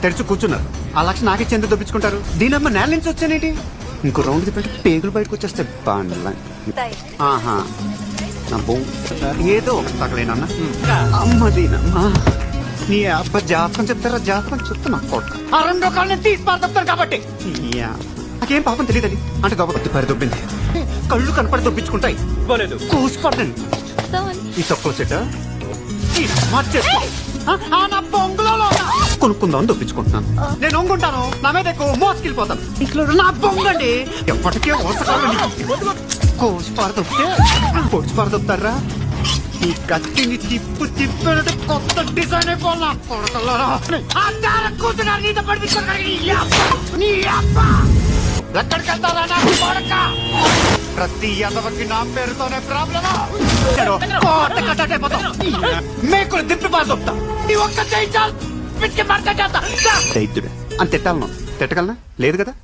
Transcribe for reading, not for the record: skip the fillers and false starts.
తెరిచి కూర్చున్నారు. ఆ లక్ష నాకే చెందు దొప్పించుకుంటారు. దీనమ్మ నేల నుంచి వచ్చానేటి. ఇంకో రౌండ్ తిప్పంటే పేగులు బయటకు వచ్చేస్తే బాగా. ఆహా నా బొ ఏదో ఒక తగలేనన్న. అమ్మ దీనమ్మా నీ అబ్బ జాతకం చెప్తారా? జాతకం చెప్తున్నా ఆ రెండో కాళ్ళని తీసి పారదొప్తాను కాబట్టి నాకేం పాపం తెలియదని అంటే దొబ్బతి పరి దొబ్బింది. కళ్ళు కనపడి దొప్పించుకుంటాయి. కూసిపడ్డాను ఈ తక్కువ చెట్ట కొనుక్కుందాం అని దొప్పించుకుంటున్నాను. నేను ఒంగుంటాను, నా మీద ఎక్కువ మోసుకెళ్ళిపోతాను. ఇంట్లో నా బొంగండి ఎప్పటికే కోసి పారదొప్పితే కోసి పారదొప్తారా? ఈ కత్తిని తిప్పినట్టు కొత్త డిజైన్ అయిపోయినా కొడకల్లారా కూర్చున్నారు. నీతో ఎక్కడికి వెళ్తారా నా కొడక? ప్రతి ఎదవకి నా పేరుతోనే ప్రాబ్లమా? మేకులు దిప్పి పారదొప్తా. నీ ఒక్క చేయి చాలు పిచ్చికి మార్చేస్తా. దైత్యుడే అని తిట్టాలను తిట్టగలనా? లేదు కదా.